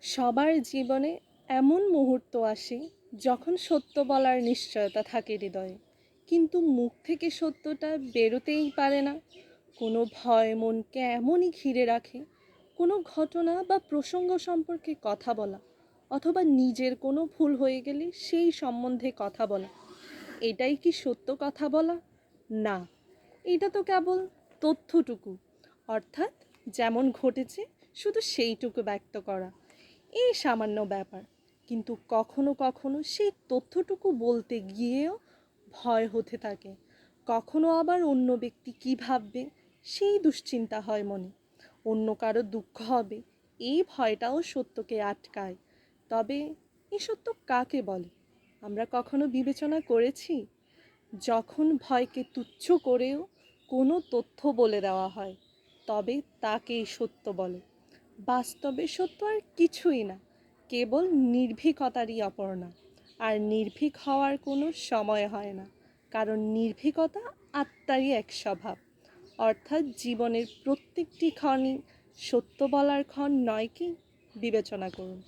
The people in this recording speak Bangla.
সবার জীবনে এমন মুহূর্ত আসে যখন সত্য বলার নিশ্চয়তা থাকে হৃদয়ে, কিন্তু মুখ থেকে সত্যটা বেরোতেই পারে না। কোনো ভয় মনকে এমনই ঘিরে রাখে, কোনো ঘটনা বা প্রসঙ্গ সম্পর্কে কথা বলা, অথবা নিজের কোনো ভুল হয়ে গেলে সেই সম্বন্ধে কথা বলা, এটাই কি সত্য কথা বলা? না, এটা তো কেবল তথ্যটুকু, অর্থাৎ যেমন ঘটেছে শুধু সেইটুকু ব্যক্ত করা। এই সামান্য ব্যাপার, কিন্তু কখনো কখনো সেই তথ্যটুকু বলতে গিয়েও ভয় হতে থাকে। কখনো আবার অন্য ব্যক্তি কী ভাববে সেই দুশ্চিন্তা হয় মনে। অন্য কারো দুঃখ হবে এই ভয়টাও সত্যকে আটকায়। তবে এই সত্য কাকে বলে আমরা কখনো বিবেচনা করেছি? যখন ভয়কে তুচ্ছ করেও কোনো তথ্য বলে দেওয়া হয়, তবে তাকেই সত্য বলে। বাস্তবে সত্য আর কিছুই না, কেবল নির্ভীকতারই অপর্ণা। আর নির্ভীক হওয়ার কোনো সময় হয় না, কারণ নির্ভীকতা আত্মারই এক স্বভাব। অর্থাৎ জীবনের প্রত্যেকটি ক্ষণই সত্য বলার ক্ষণ নয় কি? বিবেচনা করুন।